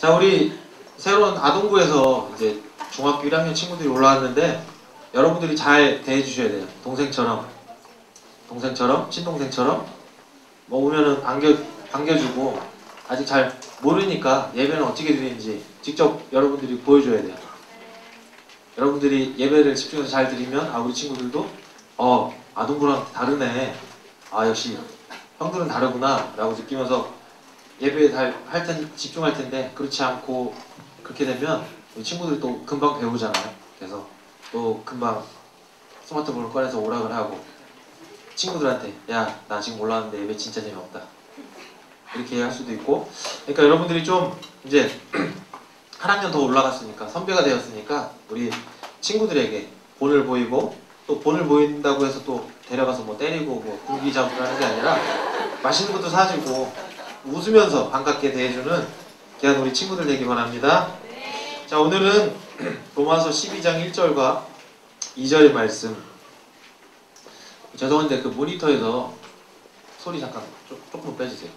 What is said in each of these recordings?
자, 우리 새로운 아동부에서 이제 중학교 1학년 친구들이 올라왔는데 여러분들이 잘 대해주셔야 돼요. 동생처럼, 친동생처럼 뭐 오면은 반겨주고, 아직 잘 모르니까 예배는 어떻게 드리는지 직접 여러분들이 보여줘야 돼요. 여러분들이 예배를 집중해서 잘 드리면 우리 친구들도 아동부랑 다르네, 역시 형들은 다르구나 라고 느끼면서 예배에 집중할 텐데, 그렇지 않고 그렇게 되면 우리 친구들이 또 금방 배우잖아요. 그래서 또 금방 스마트폰을 꺼내서 오락을 하고 친구들한테 야, 나 지금 올라왔는데 예배 진짜 재미없다 이렇게 할 수도 있고. 그러니까 여러분들이 좀 이제 한 학년 더 올라갔으니까, 선배가 되었으니까 우리 친구들에게 본을 보이고, 또 본을 보인다고 해서 또 데려가서 뭐 때리고 뭐 군기잡으로 하는 게 아니라 맛있는 것도 사주고 웃으면서 반갑게 대해주는 귀한 우리 친구들 되기 바랍니다. 자, 오늘은 로마서 12장 1절과 2절의 말씀. 죄송한데 그 모니터에서 소리 잠깐 조금 빼주세요.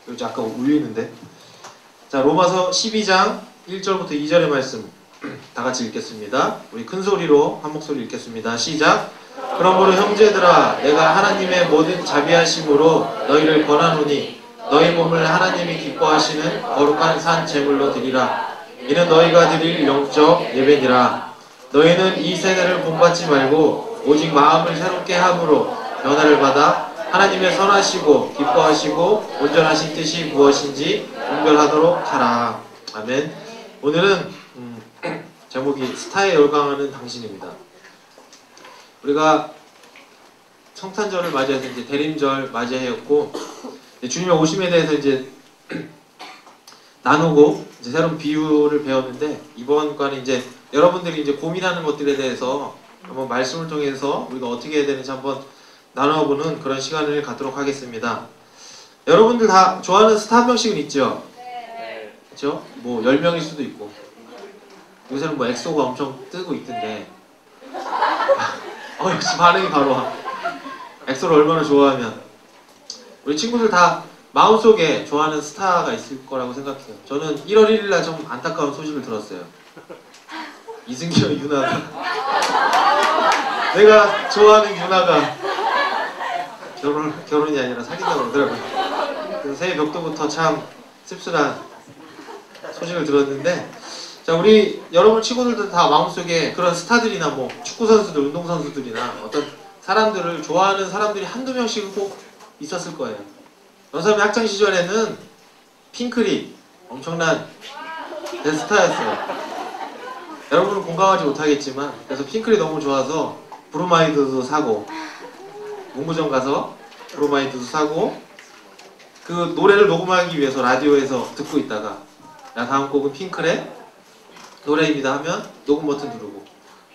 여기 아까 울리는데. 자, 로마서 12장 1절부터 2절의 말씀 다 같이 읽겠습니다. 우리 큰 소리로 한 목소리 읽겠습니다. 시작. 그러므로 형제들아, 내가 하나님의 모든 자비하심으로 너희를 권하노니 너희 몸을 하나님이 기뻐하시는 거룩한 산 제물로 드리라. 이는 너희가 드릴 영적 예배니라. 너희는 이 세대를 본받지 말고 오직 마음을 새롭게 함으로 변화를 받아 하나님의 선하시고 기뻐하시고 온전하신 뜻이 무엇인지 분별하도록 하라. 아멘. 오늘은 제목이 스타에 열광하는 당신입니다. 우리가 성탄절을 맞이해서 이제 대림절 맞이하였고, 주님의 오심에 대해서 이제 나누고 이제 새로운 비유를 배웠는데, 이번 과는 이제 여러분들이 이제 고민하는 것들에 대해서 한번 말씀을 통해서 우리가 어떻게 해야 되는지 한번 나눠보는 그런 시간을 갖도록 하겠습니다. 여러분들 다 좋아하는 스타 한 명씩은 있죠? 네. 그렇죠? 뭐 10명일 수도 있고, 요새는 뭐 엑소가 엄청 뜨고 있던데 역시 반응이 바로 와. 엑소를 얼마나 좋아하면. 우리 친구들 다 마음속에 좋아하는 스타가 있을 거라고 생각해요. 저는 1월 1일날 좀 안타까운 소식을 들었어요. 이승기와 유나가 내가 좋아하는 유나가 결혼이 아니라 사귄다고 그러더라고요. 그래서 새해 벽두부터 참 씁쓸한 소식을 들었는데, 자, 우리 여러분 친구들도 다 마음속에 그런 스타들이나 뭐 축구선수들, 운동선수들이나 어떤 사람들을 좋아하는 사람들이 한두 명씩은 꼭 있었을 거예요. 연삼의 학창시절에는 핑클이 엄청난 대스타였어요. 여러분은 공감하지 못하겠지만, 그래서 핑클이 너무 좋아서 브로마이드도 사고, 문구점 가서 브로마이드도 사고, 그 노래를 녹음하기 위해서 라디오에서 듣고 있다가 야, 다음 곡은 핑클의 노래입니다 하면 녹음 버튼 누르고,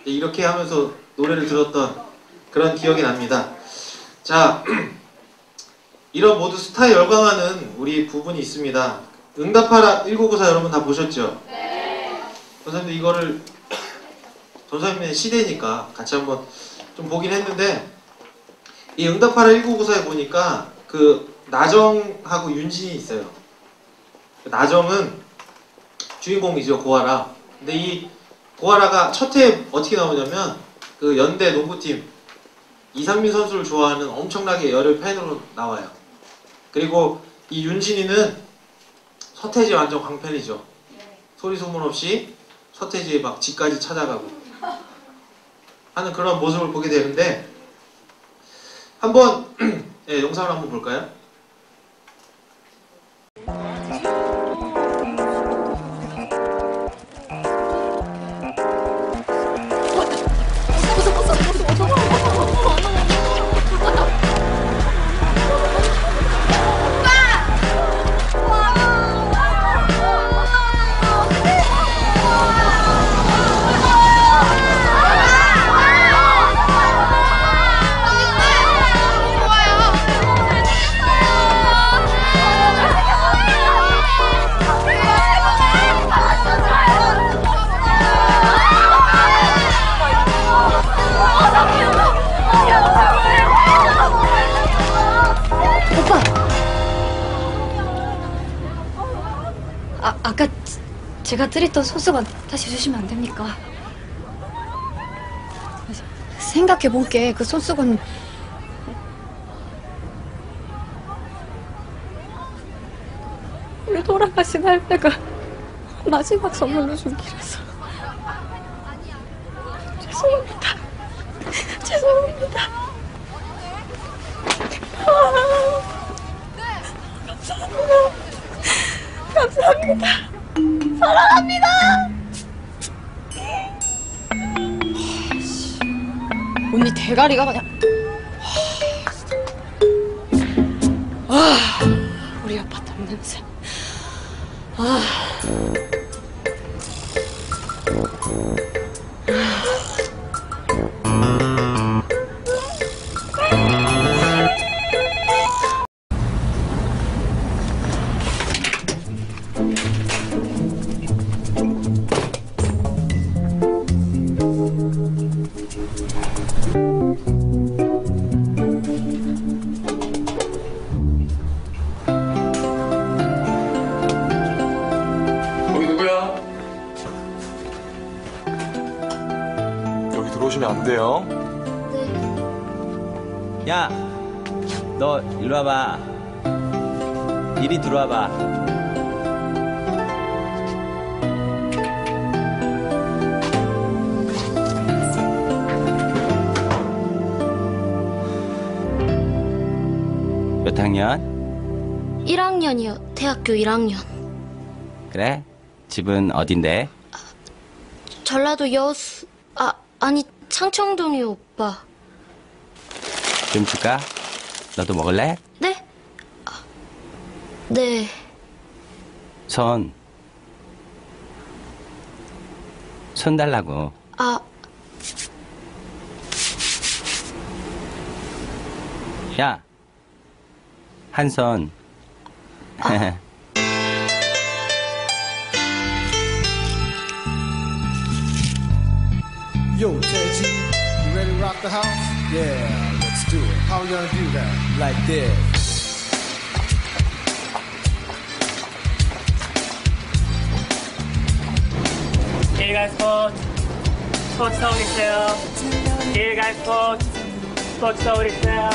이렇게 하면서 노래를 들었던 그런 기억이 납니다. 자, 이런 모두 스타에 열광하는 우리 부분이 있습니다. 응답하라 1994 여러분 다 보셨죠? 네. 선생님도 이거를 전사님의 시대니까 같이 한번 좀 보긴 했는데, 이 응답하라 1994에 보니까 그 나정하고 윤진이 있어요. 나정은 주인공이죠, 고아라. 근데 이 고아라가 첫 회에 어떻게 나오냐면 그 연대 농구팀 이상민 선수를 좋아하는 엄청나게 열혈 팬으로 나와요. 그리고 이 윤진이는 서태지 완전 광팬이죠. 소리 소문 없이 서태지의 막 집까지 찾아가고 하는 그런 모습을 보게 되는데, 한번 네, 영상을 한번 볼까요? 아까 제가 드렸던 손수건 다시 주시면 안 됩니까? 생각해본 게 그 손수건 우리 돌아가신 할배가 마지막 선물로 준 길에서 죄송합니다. 죄송합니다. 감사합니다. 감사합니다. 사랑합니다. 언니 대가리가 그냥 우리 아빠 땀 냄새. 들어오시면 안 돼요. 네. 야, 너 일로 와봐. 이리 들어와봐. 몇 학년? 1학년이요. 대학교 1학년. 그래? 집은 어딘데? 전라도 여수... 아니 창청동이요, 오빠. 좀 줄까? 너도 먹을래? 네? 네. 손 달라고. 야, 한 손. Yo, Teddy, you ready to rock the house? Yeah, let's do it. How we gonna do that? Like this. 일갈 스포츠 서울 있어요. 일갈 스포츠 서울 있어요.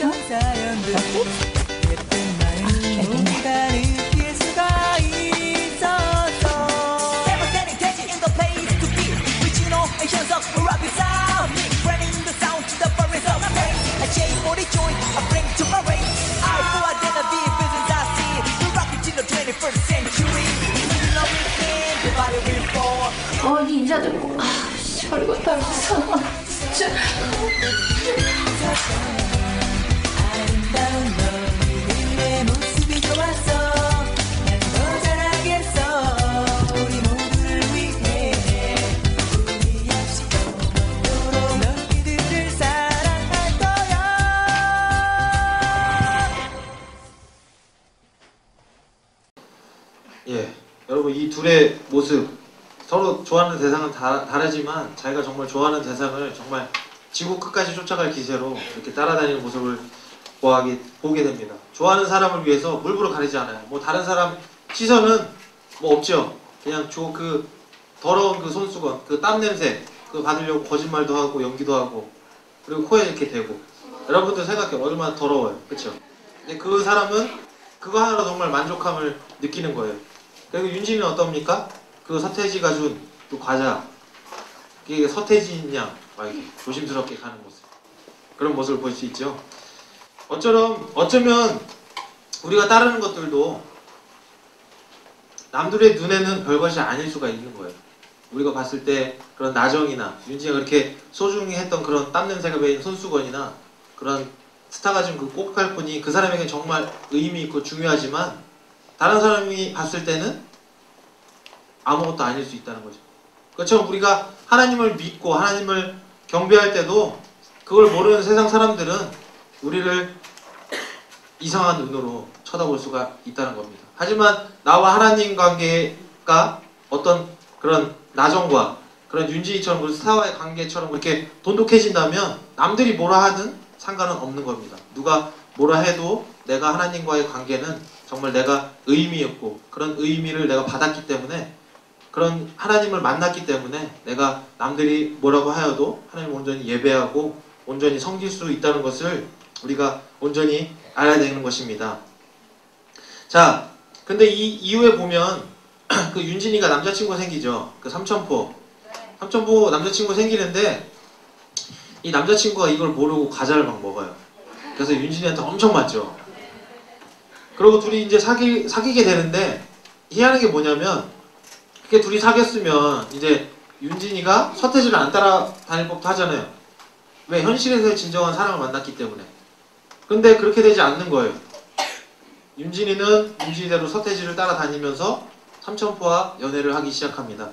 보자. 여기 있어? 니 인자 좀. 별거 다 없어. 진짜. 예, 여러분 이 둘의 모습 서로 좋아하는 대상은 다르지만 자기가 정말 좋아하는 대상을 정말 지구 끝까지 쫓아갈 기세로 이렇게 따라다니는 모습을 보게 됩니다. 좋아하는 사람을 위해서 물불을 가리지 않아요. 뭐 다른 사람 시선은 뭐 없죠. 그냥 그 더러운 그 손수건, 그 땀 냄새 그 받으려고 거짓말도 하고 연기도 하고 그리고 코에 이렇게 대고. 여러분들 생각해요. 얼마나 더러워요. 그렇죠? 근데 그 사람은 그거 하나로 정말 만족함을 느끼는 거예요. 그리고 윤진이는 어떻습니까? 그 서태지가 준 그 과자, 그게 서태지인 양 막 이렇게 조심스럽게 가는 모습, 그런 모습을 볼 수 있죠. 어쩌면 우리가 따르는 것들도 남들의 눈에는 별것이 아닐 수가 있는 거예요. 우리가 봤을 때 그런 나정이나 윤진이가 그렇게 소중히 했던 그런 땀 냄새가 배인 손수건이나 그런 스타가 준 그 꽃갈콘이 그 사람에게 정말 의미 있고 중요하지만 다른 사람이 봤을 때는 아무것도 아닐 수 있다는 거죠. 그렇죠? 우리가 하나님을 믿고 하나님을 경배할 때도 그걸 모르는 세상 사람들은 우리를 이상한 눈으로 쳐다볼 수가 있다는 겁니다. 하지만 나와 하나님 관계가 어떤 그런 나정과 그런 윤지희처럼 그 스타와의 관계처럼 그렇게 돈독해진다면 남들이 뭐라 하든 상관은 없는 겁니다. 누가 뭐라 해도 내가 하나님과의 관계는 정말 내가 의미였고 그런 의미를 내가 받았기 때문에 그런 하나님을 만났기 때문에 내가 남들이 뭐라고 하여도 하나님을 온전히 예배하고 온전히 섬길 수 있다는 것을 우리가 온전히 알아야 되는 것입니다. 자, 근데 이 이후에 보면 그 윤진이가 남자친구 생기죠. 그 삼천포 남자친구 생기는데 이 남자친구가 이걸 모르고 과자를 막 먹어요. 그래서 윤진이한테 엄청 맞죠. 그리고 둘이 이제 사귀게 되는데 희한한 게 뭐냐면 그렇게 둘이 사귀었으면 이제 윤진이가 서태지를 안 따라다닐 법도 하잖아요. 왜? 현실에서의 진정한 사랑을 만났기 때문에. 근데 그렇게 되지 않는 거예요. 윤진이는 윤진이대로 서태지를 따라다니면서 삼천포와 연애를 하기 시작합니다.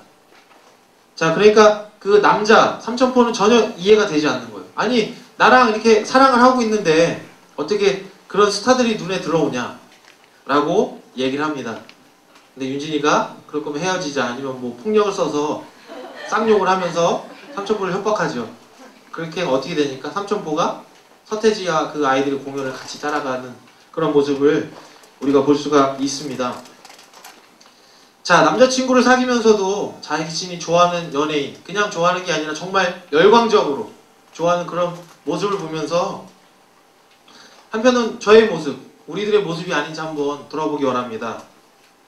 자, 그러니까 그 남자 삼천포는 전혀 이해가 되지 않는 거예요. 아니, 나랑 이렇게 사랑을 하고 있는데 어떻게 그런 스타들이 눈에 들어오냐 라고 얘기를 합니다. 근데 윤진이가 그럴 거면 헤어지자, 아니면 뭐 폭력을 써서 쌍욕을 하면서 삼천포를 협박하죠. 그렇게 어떻게 되니까 삼천포가 서태지와 그 아이들의 공연을 같이 따라가는 그런 모습을 우리가 볼 수가 있습니다. 자, 남자친구를 사귀면서도 자신이 좋아하는 연예인, 그냥 좋아하는 게 아니라 정말 열광적으로 좋아하는 그런 모습을 보면서 한편은 저의 모습, 우리들의 모습이 아닌지 한번 돌아보기 원합니다.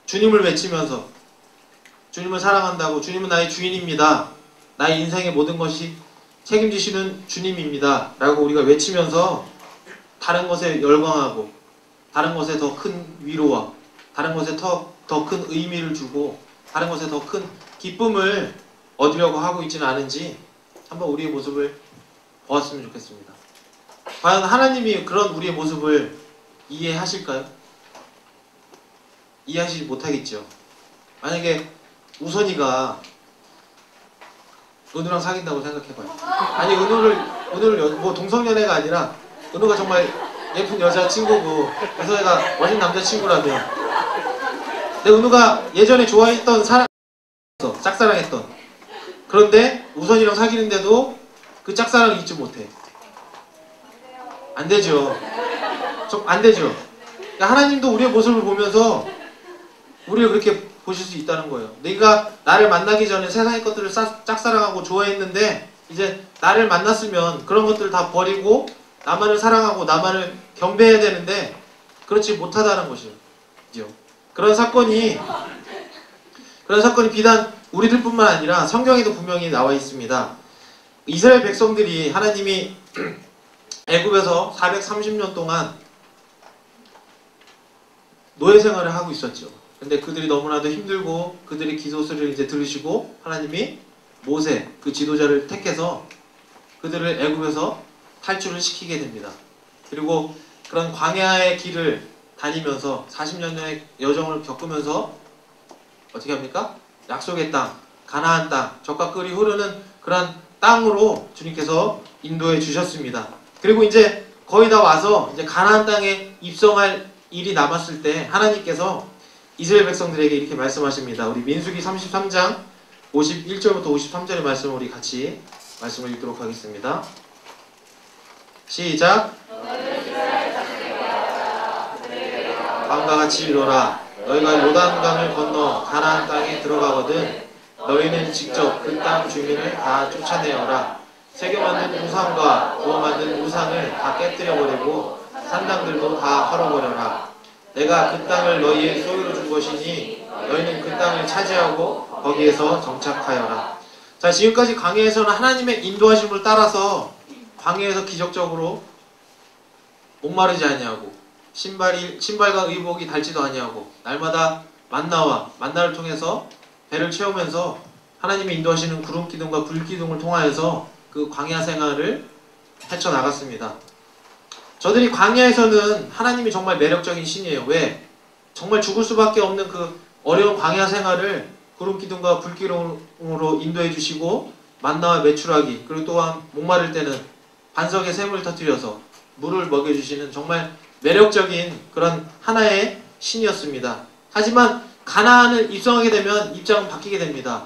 주님을 외치면서 주님을 사랑한다고, 주님은 나의 주인입니다, 나의 인생의 모든 것이 책임지시는 주님입니다 라고 우리가 외치면서 다른 것에 열광하고 다른 것에 더 큰 위로와 다른 것에 더 큰 의미를 주고 다른 것에 더 큰 기쁨을 얻으려고 하고 있지는 않은지 한번 우리의 모습을 보았으면 좋겠습니다. 과연 하나님이 그런 우리의 모습을 이해하실까요? 이해하시지 못하겠죠. 만약에 우선이가 은우랑 사귄다고 생각해봐요. 아니, 은우를 뭐 동성연애가 아니라 은우가 정말 예쁜 여자친구고 우선이가 멋진 남자친구라면, 근데 은우가 예전에 좋아했던 사람, 짝사랑했던, 그런데 우선이랑 사귀는데도 그 짝사랑을 잊지 못해. 안 되죠. 안 되죠. 그러니까 하나님도 우리의 모습을 보면서 우리를 그렇게 보실 수 있다는 거예요. 네가 나를 만나기 전에 세상의 것들을 짝사랑하고 좋아했는데 이제 나를 만났으면 그런 것들을 다 버리고 나만을 사랑하고 나만을 경배해야 되는데 그렇지 못하다는 것이죠. 그런 사건이 비단 우리들뿐만 아니라 성경에도 분명히 나와 있습니다. 이스라엘 백성들이 하나님이 애굽에서 430년 동안 노예 생활을 하고 있었죠. 근데 그들이 너무나도 힘들고 그들의 기도 소리를 이제 들으시고 하나님이 모세, 그 지도자를 택해서 그들을 애굽에서 탈출을 시키게 됩니다. 그리고 그런 광야의 길을 다니면서 40년의 여정을 겪으면서 어떻게 합니까? 약속의 땅, 가나안 땅, 젖과 꿀이 흐르는 그런 땅으로 주님께서 인도해 주셨습니다. 그리고 이제 거의 다 와서 이제 가나안 땅에 입성할 일이 남았을 때 하나님께서 이스라엘 백성들에게 이렇게 말씀하십니다. 우리 민수기 33장 51절부터 53절의 말씀을 우리 같이 말씀을 읽도록 하겠습니다. 시작. 다음과 같이 읽어라. 너희가 요단강을 건너 가나안 땅에 들어가거든 너희는 직접 그 땅 주민을 다 쫓아내어라. 새겨 만든 우상과 구워 만든 우상을 다 깨뜨려버리고 산당들도 다 헐어버려라. 내가 그 땅을 너희의 소유로 준 것이니 너희는 그 땅을 차지하고 거기에서 정착하여라. 자, 지금까지 광야에서는 하나님의 인도하심을 따라서 광야에서 기적적으로 목마르지 아니하고 신발과 의복이 닳지도 아니하고 날마다 만나를 통해서 배를 채우면서 하나님이 인도하시는 구름 기둥과 불 기둥을 통하여서 그 광야 생활을 헤쳐나갔습니다. 저들이 광야에서는 하나님이 정말 매력적인 신이에요. 왜? 정말 죽을 수밖에 없는 그 어려운 광야 생활을 구름 기둥과 불 기둥으로 인도해 주시고 만나와 메추라기, 그리고 또한 목마를 때는 반석에 샘을 터뜨려서 물을 먹여주시는 정말 매력적인 그런 하나의 신이었습니다. 하지만 가나안을 입성하게 되면 입장은 바뀌게 됩니다.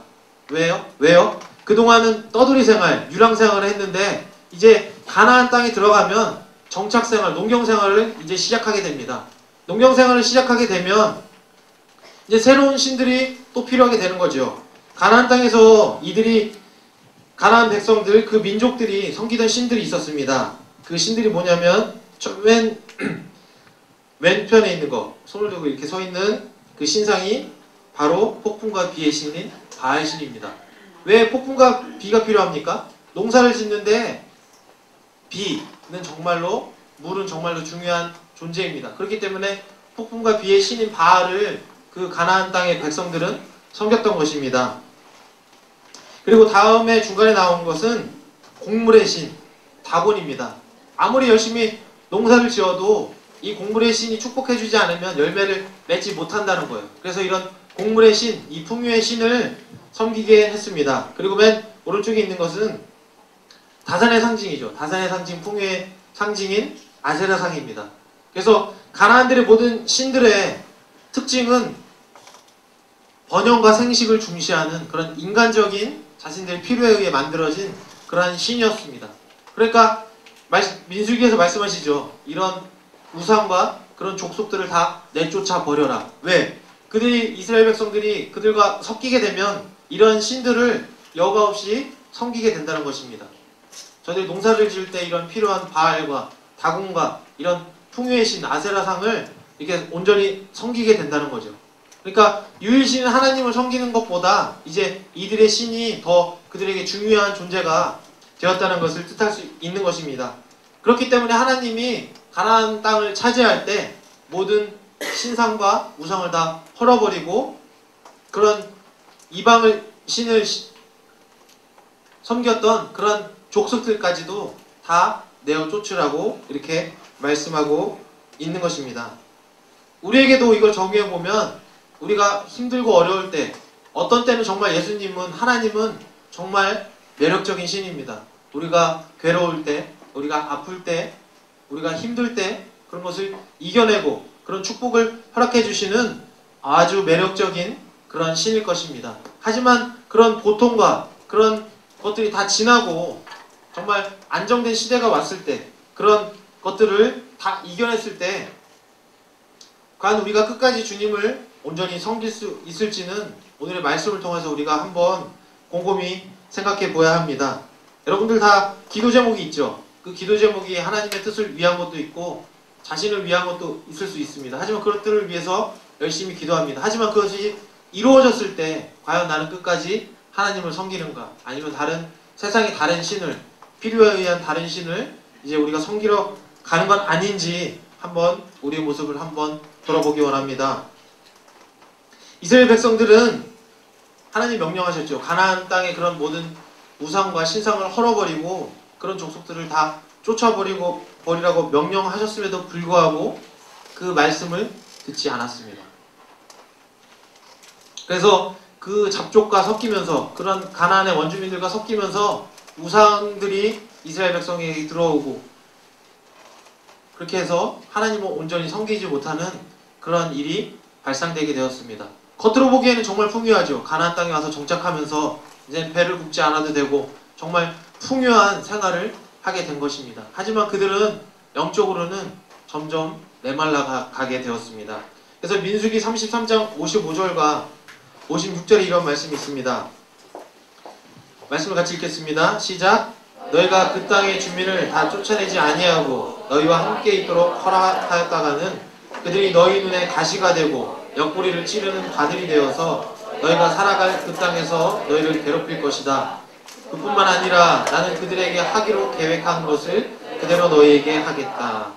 왜요? 그동안은 떠돌이 생활, 유랑 생활을 했는데 이제 가나안 땅에 들어가면 정착생활, 농경생활을 이제 시작하게 됩니다. 농경생활을 시작하게 되면 이제 새로운 신들이 또 필요하게 되는 거죠. 가나안 땅에서 이들이 가나안 백성들, 그 민족들이 섬기던 신들이 있었습니다. 그 신들이 뭐냐면 왼편에 있는 거, 손을 들고 이렇게 서 있는 그 신상이 바로 폭풍과 비의 신인 바알 신입니다. 왜 폭풍과 비가 필요합니까? 농사를 짓는데 비는 정말로, 물은 정말로 중요한 존재입니다. 그렇기 때문에 폭풍과 비의 신인 바알을 그 가나안 땅의 백성들은 섬겼던 것입니다. 그리고 다음에 중간에 나온 것은 곡물의 신 다곤입니다. 아무리 열심히 농사를 지어도 이 곡물의 신이 축복해주지 않으면 열매를 맺지 못한다는 거예요. 그래서 이런 곡물의 신, 이 풍요의 신을 섬기게 했습니다. 그리고 맨 오른쪽에 있는 것은 다산의 상징이죠. 다산의 상징, 풍요의 상징인 아세라상입니다. 그래서 가나안들의 모든 신들의 특징은 번영과 생식을 중시하는 그런 인간적인 자신들의 필요에 의해 만들어진 그러한 신이었습니다. 그러니까 민수기에서 말씀하시죠. 이런 우상과 그런 족속들을 다 내쫓아 버려라. 왜? 그들이, 이스라엘 백성들이 그들과 섞이게 되면 이런 신들을 여과 없이 섬기게 된다는 것입니다. 저희들이 농사를 지을 때 이런 필요한 바알과 다곤과 이런 풍요의 신 아세라상을 이렇게 온전히 섬기게 된다는 거죠. 그러니까 유일신 하나님을 섬기는 것보다 이제 이들의 신이 더 그들에게 중요한 존재가 되었다는 것을 뜻할 수 있는 것입니다. 그렇기 때문에 하나님이 가나안 땅을 차지할 때 모든 신상과 우상을 다 헐어버리고 그런 이방을 신을 섬겼던 그런 족속들까지도 다 내어 쫓으라고 이렇게 말씀하고 있는 것입니다. 우리에게도 이걸 적용해 보면 우리가 힘들고 어려울 때, 어떤 때는 정말 예수님은, 하나님은 정말 매력적인 신입니다. 우리가 괴로울 때, 우리가 아플 때, 우리가 힘들 때 그런 것을 이겨내고 그런 축복을 허락해 주시는 아주 매력적인 그런 신일 것입니다. 하지만 그런 고통과 그런 것들이 다 지나고 정말 안정된 시대가 왔을 때, 그런 것들을 다 이겨냈을 때 과연 우리가 끝까지 주님을 온전히 섬길 수 있을지는 오늘의 말씀을 통해서 우리가 한번 곰곰이 생각해 보아야 합니다. 여러분들 다 기도 제목이 있죠. 그 기도 제목이 하나님의 뜻을 위한 것도 있고 자신을 위한 것도 있을 수 있습니다. 하지만 그것들을 위해서 열심히 기도합니다. 하지만 그것이 이루어졌을 때 과연 나는 끝까지 하나님을 섬기는가, 아니면 다른 세상의 다른 신을, 필요에 의한 다른 신을 이제 우리가 섬기러 가는 건 아닌지 한번 우리의 모습을 한번 돌아보기 원합니다. 이스라엘 백성들은 하나님 명령하셨죠. 가나안 땅의 그런 모든 우상과 신상을 헐어버리고 그런 족속들을 다 쫓아버리라고 명령하셨음에도 불구하고 그 말씀을 듣지 않았습니다. 그래서 그 잡족과 섞이면서, 그런 가나안의 원주민들과 섞이면서 우상들이 이스라엘 백성에게 들어오고, 그렇게 해서 하나님을 온전히 섬기지 못하는 그런 일이 발생되게 되었습니다. 겉으로 보기에는 정말 풍요하죠. 가나안 땅에 와서 정착하면서 이제 배를 굽지 않아도 되고 정말 풍요한 생활을 하게 된 것입니다. 하지만 그들은 영적으로는 점점 메말라 가게 되었습니다. 그래서 민수기 33장 55절과 56절에 이런 말씀이 있습니다. 말씀을 같이 읽겠습니다. 시작. 너희가 그 땅의 주민을 다 쫓아내지 아니하고 너희와 함께 있도록 허락하였다가는 그들이 너희 눈에 가시가 되고 옆구리를 찌르는 바늘이 되어서 너희가 살아갈 그 땅에서 너희를 괴롭힐 것이다. 그뿐만 아니라 나는 그들에게 하기로 계획한 것을 그대로 너희에게 하겠다.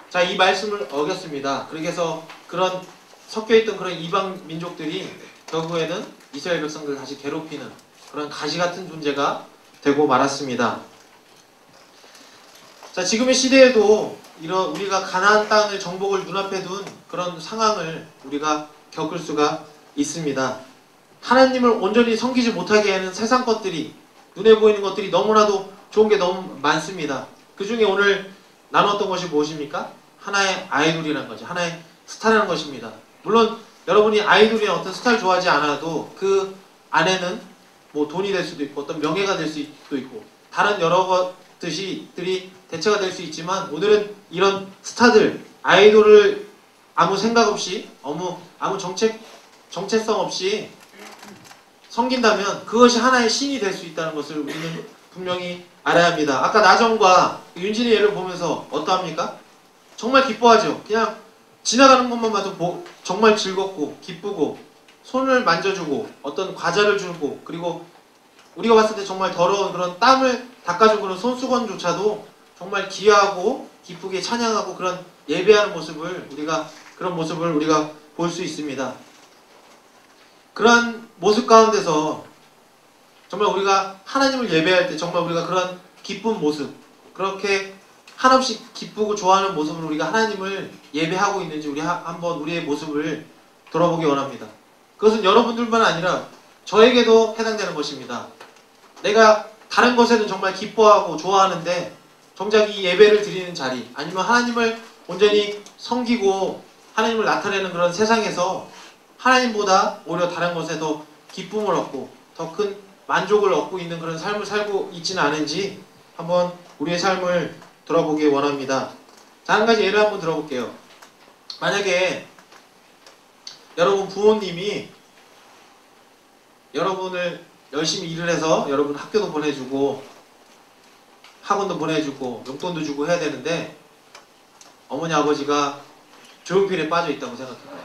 자, 이 말씀을 어겼습니다. 그래서 그런 섞여있던 그런 이방 민족들이 결국에는 이스라엘 백성들을 다시 괴롭히는 그런 가시 같은 존재가 되고 말았습니다. 자, 지금의 시대에도 이런 우리가 가나안 땅의 정복을 눈앞에 둔 그런 상황을 우리가 겪을 수가 있습니다. 하나님을 온전히 섬기지 못하게 하는 세상 것들이, 눈에 보이는 것들이 너무나도 좋은 게 너무 많습니다. 그 중에 오늘 나눴던 것이 무엇입니까? 하나의 아이돌이라는 거죠. 하나의 스타라는 것입니다. 물론 여러분이 아이돌이나 어떤 스타를 좋아하지 않아도 그 안에는 뭐 돈이 될 수도 있고 어떤 명예가 될 수도 있고 다른 여러 듯이들이 대체가 될 수 있지만 오늘은 이런 스타들, 아이돌을 아무 생각 없이 아무 정체성 없이 섬긴다면 그것이 하나의 신이 될 수 있다는 것을 우리는 분명히 알아야 합니다. 아까 나정과 윤진의 예를 보면서 어떠합니까? 정말 기뻐하죠. 그냥 지나가는 것만 봐도 정말 즐겁고 기쁘고 손을 만져주고 어떤 과자를 주고 그리고 우리가 봤을 때 정말 더러운 그런 땀을 닦아주고 그런 손수건조차도 정말 귀하고 기쁘게 찬양하고 그런 예배하는 모습을 우리가 볼 수 있습니다. 그러한 모습 가운데서 정말 우리가 하나님을 예배할 때 정말 우리가 그런 기쁜 모습, 그렇게 한없이 기쁘고 좋아하는 모습으로 우리가 하나님을 예배하고 있는지 우리 한번 우리의 모습을 돌아보기 원합니다. 그것은 여러분들만 아니라 저에게도 해당되는 것입니다. 내가 다른 것에는 정말 기뻐하고 좋아하는데 정작 이 예배를 드리는 자리 아니면 하나님을 온전히 섬기고 하나님을 나타내는 그런 세상에서 하나님보다 오히려 다른 것에 더 기쁨을 얻고 더 큰 만족을 얻고 있는 그런 삶을 살고 있지는 않은지 한번 우리의 삶을 돌아보기 원합니다. 자, 한 가지 예를 한번 들어볼게요. 만약에 여러분 부모님이 여러분을 열심히 일을 해서 여러분 학교도 보내주고 학원도 보내주고 용돈도 주고 해야 되는데 어머니 아버지가 조용필에 빠져 있다고 생각해요.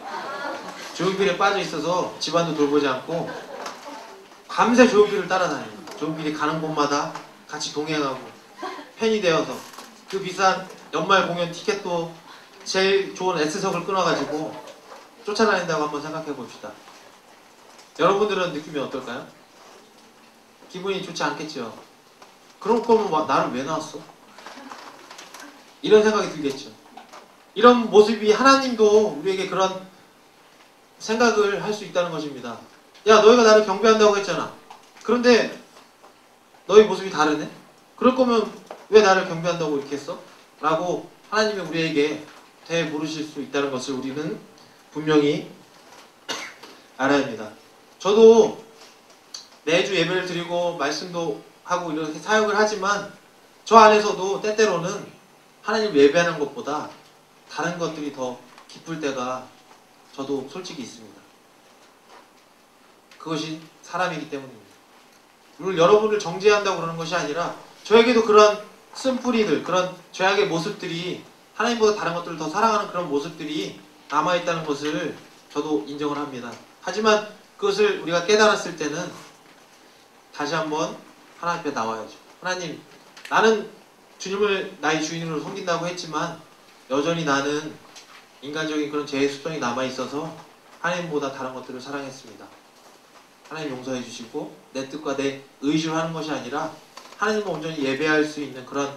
조용필에 빠져 있어서 집안도 돌보지 않고 밤새 조용필을 따라다녀요. 조용필이 가는 곳마다 같이 동행하고 팬이 되어서 그 비싼 연말 공연 티켓도 제일 좋은 S석을 끊어가지고 쫓아다닌다고 한번 생각해 봅시다. 여러분들은 느낌이 어떨까요? 기분이 좋지 않겠죠. 그럴 거면 나를 왜 낳았어? 이런 생각이 들겠죠. 이런 모습이 하나님도 우리에게 그런 생각을 할 수 있다는 것입니다. 야, 너희가 나를 경배한다고 했잖아. 그런데 너희 모습이 다르네? 그럴 거면 왜 나를 경배한다고 이렇게 했어? 라고 하나님이 우리에게 되물으실 수 있다는 것을 우리는 분명히 알아야 합니다. 저도 매주 예배를 드리고 말씀도 하고 이렇게 사역을 하지만 저 안에서도 때때로는 하나님을 예배하는 것보다 다른 것들이 더 기쁠 때가 저도 솔직히 있습니다. 그것이 사람이기 때문입니다. 물론 여러분을 정죄한다고 그러는 것이 아니라 저에게도 그런 쓴뿌리들, 그런 죄악의 모습들이 하나님보다 다른 것들을 더 사랑하는 그런 모습들이 남아있다는 것을 저도 인정을 합니다. 하지만 그것을 우리가 깨달았을 때는 다시 한번 하나님 앞에 나와야죠. 하나님, 나는 주님을 나의 주인으로 섬긴다고 했지만 여전히 나는 인간적인 그런 죄의 습성이 남아있어서 하나님보다 다른 것들을 사랑했습니다. 하나님 용서해 주시고 내 뜻과 내 의지로 하는 것이 아니라 하나님을 온전히 예배할 수 있는 그런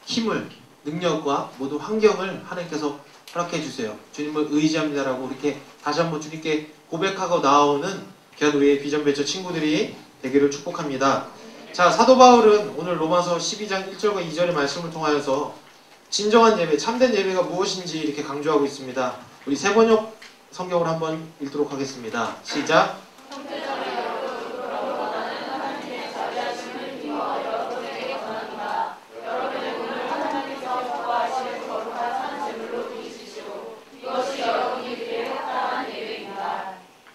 힘을, 능력과 모든 환경을 하나님께서 허락해 주세요. 주님을 의지합니다라고 이렇게 다시 한번 주님께 고백하고 나오는 귀한 우리의 비전배처 친구들이 되기를 축복합니다. 자, 사도 바울은 오늘 로마서 12장 1절과 2절의 말씀을 통하여서 진정한 예배, 참된 예배가 무엇인지 이렇게 강조하고 있습니다. 우리 세번역 성경을 한번 읽도록 하겠습니다. 시작!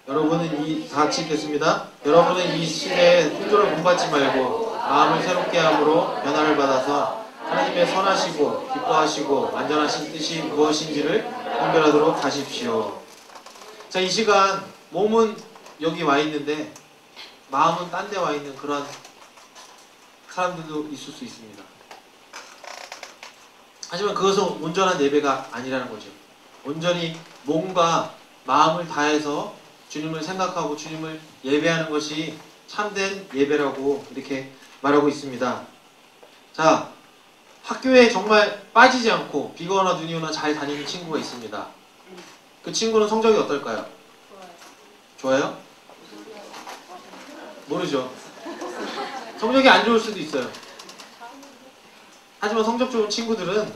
여러분은 다 같이 읽겠습니다. 여러분은 이 시대에 훈조를 본받지 말고 마음을 새롭게 함으로 변화를 받아서 하나님의 선하시고 기뻐하시고 완전하신 뜻이 무엇인지를 분별하도록 하십시오. 자, 이 시간 몸은 여기 와 있는데 마음은 딴 데 와 있는 그런 사람들도 있을 수 있습니다. 하지만 그것은 온전한 예배가 아니라는 거죠. 온전히 몸과 마음을 다해서 주님을 생각하고 주님을 예배하는 것이 참된 예배라고 이렇게 말하고 있습니다. 자, 학교에 정말 빠지지 않고 비가 오나 눈이 오나 잘 다니는 친구가 있습니다. 그 친구는 성적이 어떨까요? 좋아요? 모르죠. 성적이 안 좋을 수도 있어요. 하지만 성적 좋은 친구들은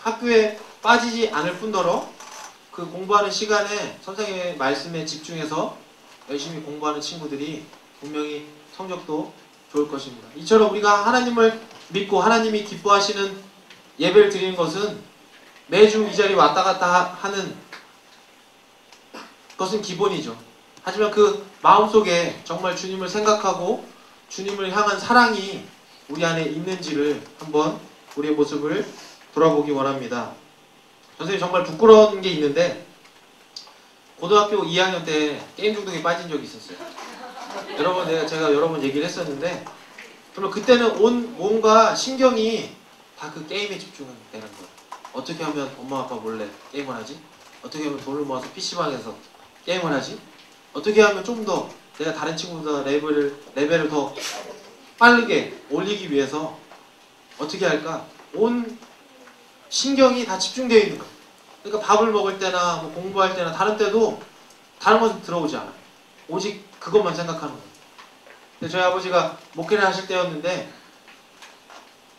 학교에 빠지지 않을 뿐더러 그 공부하는 시간에 선생님의 말씀에 집중해서 열심히 공부하는 친구들이 분명히 성적도 좋을 것입니다. 이처럼 우리가 하나님을 믿고 하나님이 기뻐하시는 예배를 드리는 것은 매주 이 자리에 왔다 갔다 하는 것은 기본이죠. 하지만 그 마음속에 정말 주님을 생각하고 주님을 향한 사랑이 우리 안에 있는지를 한번 우리의 모습을 돌아보기 원합니다. 선생님 정말 부끄러운 게 있는데 고등학교 2학년 때 게임 중독에 빠진 적이 있었어요. 제가 여러 번 얘기를 했었는데 정말 그때는 온 몸과 신경이 다 그 게임에 집중되는 거예요. 어떻게 하면 엄마 아빠 몰래 게임을 하지? 어떻게 하면 돈을 모아서 PC방에서 게임을 하지? 어떻게 하면 좀 더 내가 다른 친구보다 레벨을 더 빠르게 올리기 위해서 어떻게 할까? 온 신경이 다 집중되어 있는 거예요. 그러니까 밥을 먹을 때나 뭐 공부할 때나 다른 때도 다른 것은 들어오지 않아요. 오직 그것만 생각하는 거예요. 근데 저희 아버지가 목회를 하실 때였는데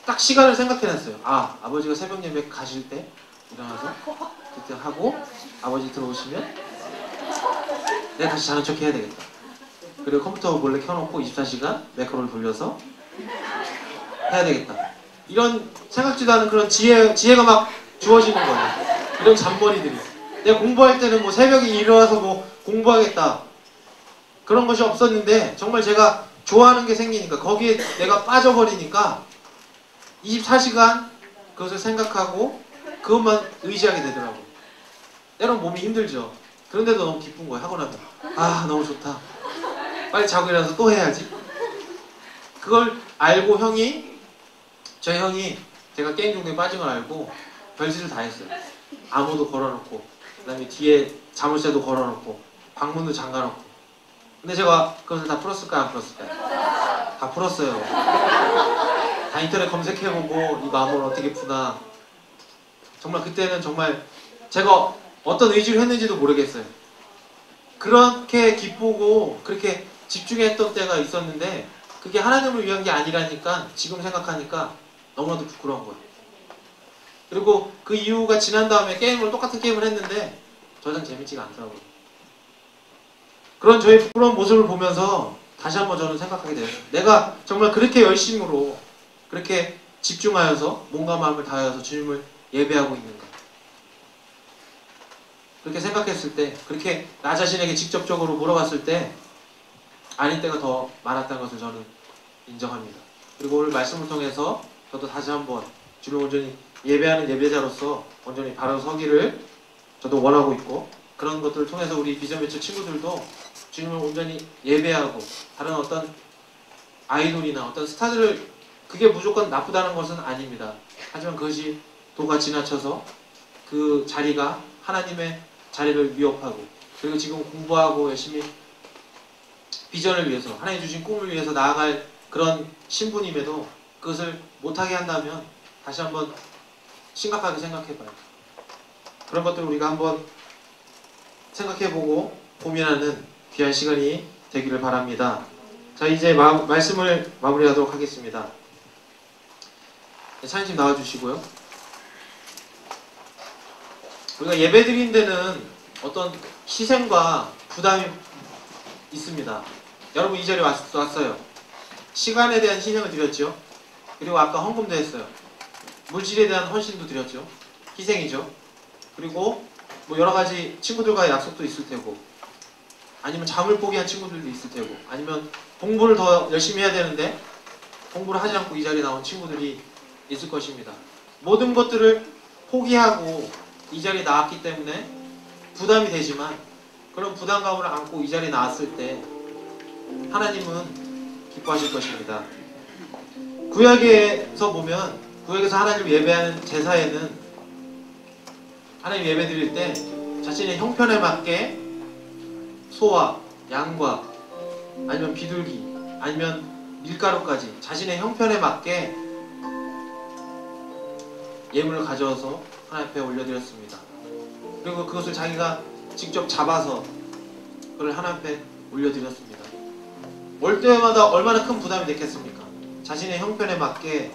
딱 시간을 생각해냈어요. 아, 아버지가 새벽 예배 가실 때 일어나서 그때 하고 아버지 들어오시면 내가 다시 자는 척 해야 되겠다. 그리고 컴퓨터 몰래 켜놓고 24시간 매크로를 돌려서 해야 되겠다. 이런 생각지도 않은 그런 지혜가 막 주어지는 거예요. 이런 잔머리들이. 내가 공부할 때는 뭐 새벽에 일어나서 뭐 공부하겠다. 그런 것이 없었는데 정말 제가 좋아하는 게 생기니까 거기에 내가 빠져버리니까 24시간 그것을 생각하고 그것만 의지하게 되더라고요. 때론 몸이 힘들죠. 그런데도 너무 기쁜 거예요. 하고 나면 아 너무 좋다. 빨리 자고 일어나서 또 해야지. 그걸 알고 저희 형이 제가 게임 중독에 빠진 걸 알고 별짓을 다 했어요. 암호도 걸어놓고 그 다음에 뒤에 자물쇠도 걸어놓고 방문도 잠가놓고. 근데 제가 그것을 다 풀었을까요? 안 풀었을까요? 다 풀었어요. 다 인터넷 검색해보고 이거 암호를 어떻게 푸나. 정말 그때는 정말 제가 어떤 의지를 했는지도 모르겠어요. 그렇게 기쁘고 그렇게 집중했던 때가 있었는데 그게 하나님을 위한 게 아니라니까 지금 생각하니까 너무나도 부끄러운 거예요. 그리고 그 이유가 지난 다음에 똑같은 게임을 했는데 더 이상 재밌지가 않더라고요. 그런 저의 부끄러운 모습을 보면서 다시 한번 저는 생각하게 돼요. 내가 정말 그렇게 열심으로 그렇게 집중하여서 몸과 마음을 다하여서 주님을 예배하고 있는가. 그렇게 생각했을 때, 그렇게 나 자신에게 직접적으로 물어봤을 때 아닌 때가 더 많았다는 것을 저는 인정합니다. 그리고 오늘 말씀을 통해서 저도 다시 한번 주님을 온전히 예배하는 예배자로서 온전히 바로 서기를 저도 원하고 있고, 그런 것들을 통해서 우리 비전 매체 친구들도 주님을 온전히 예배하고 다른 어떤 아이돌이나 어떤 스타들을, 그게 무조건 나쁘다는 것은 아닙니다. 하지만 그것이 도가 지나쳐서 그 자리가 하나님의 자리를 위협하고, 그리고 지금 공부하고 열심히 비전을 위해서 하나님 주신 꿈을 위해서 나아갈 그런 신분임에도 그것을 못하게 한다면 다시 한번 심각하게 생각해봐요. 그런 것들을 우리가 한번 생각해보고 고민하는 귀한 시간이 되기를 바랍니다. 자, 이제 말씀을 마무리하도록 하겠습니다. 찬양팀 나와주시고요. 우리가 예배드린 데는 어떤 희생과 부담이 있습니다. 여러분 이 자리에 왔어요. 시간에 대한 희생을 드렸죠. 그리고 아까 헌금도 했어요. 물질에 대한 헌신도 드렸죠. 희생이죠. 그리고 뭐 여러 가지 친구들과의 약속도 있을 테고, 아니면 잠을 포기한 친구들도 있을 테고, 아니면 공부를 더 열심히 해야 되는데 공부를 하지 않고 이 자리에 나온 친구들이 있을 것입니다. 모든 것들을 포기하고 이 자리에 나왔기 때문에 부담이 되지만, 그런 부담감을 안고 이 자리에 나왔을 때 하나님은 기뻐하실 것입니다. 구약에서 보면, 구약에서 하나님을 예배하는 제사에는 하나님 예배 드릴 때 자신의 형편에 맞게 소와 양과 아니면 비둘기 아니면 밀가루까지 자신의 형편에 맞게 예물을 가져와서 하나님 앞에 올려드렸습니다. 그리고 그것을 자기가 직접 잡아서 그걸 하나님 앞에 올려드렸습니다. 올 때마다 얼마나 큰 부담이 됐겠습니까? 자신의 형편에 맞게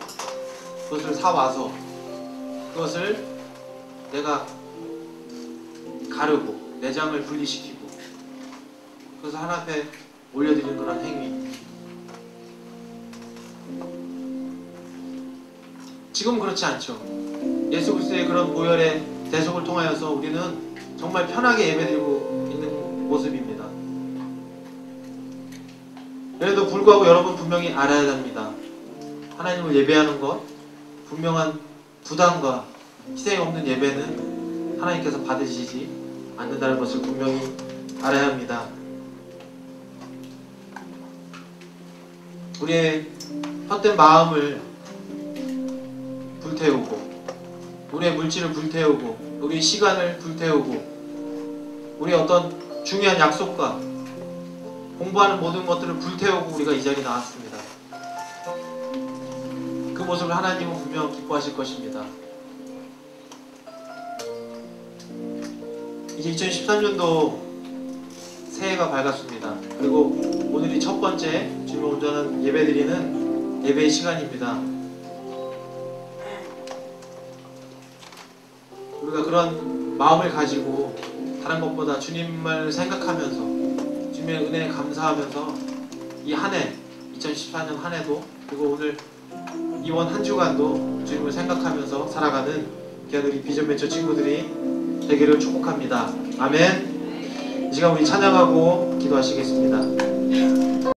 그것을 사와서 그것을 내가 가르고 내장을 분리시키고 그래서 하나님 앞에 올려드리는 그런 행위. 지금은 그렇지 않죠. 예수 그리스도의 그런 보혈의 대속을 통하여서 우리는 정말 편하게 예배드리고 있는 모습입니다. 그래도 불구하고 여러분 분명히 알아야 합니다. 하나님을 예배하는 것, 분명한 부담과 희생이 없는 예배는 하나님께서 받으시지 않는다는 것을 분명히 알아야 합니다. 우리의 헛된 마음을 불태우고, 우리의 물질을 불태우고, 우리의 시간을 불태우고, 우리의 어떤 중요한 약속과 공부하는 모든 것들을 불태우고 우리가 이 자리에 나왔습니다. 그 모습을 하나님은 분명 기뻐하실 것입니다. 이제 2013년도 새해가 밝았습니다. 그리고 오늘이 첫 번째 주님을 온전한 예배드리는 예배의 시간입니다. 우리가 그런 마음을 가지고 다른 것보다 주님을 생각하면서 주님의 은혜에 감사하면서 이 한 해, 2014년 한 해도, 그리고 오늘 이번 한 주간도 주님을 생각하면서 살아가는 귀한 우리 비전 벤처 친구들이 되기를 축복합니다. 아멘. 이 시간 우리 찬양하고 기도하시겠습니다.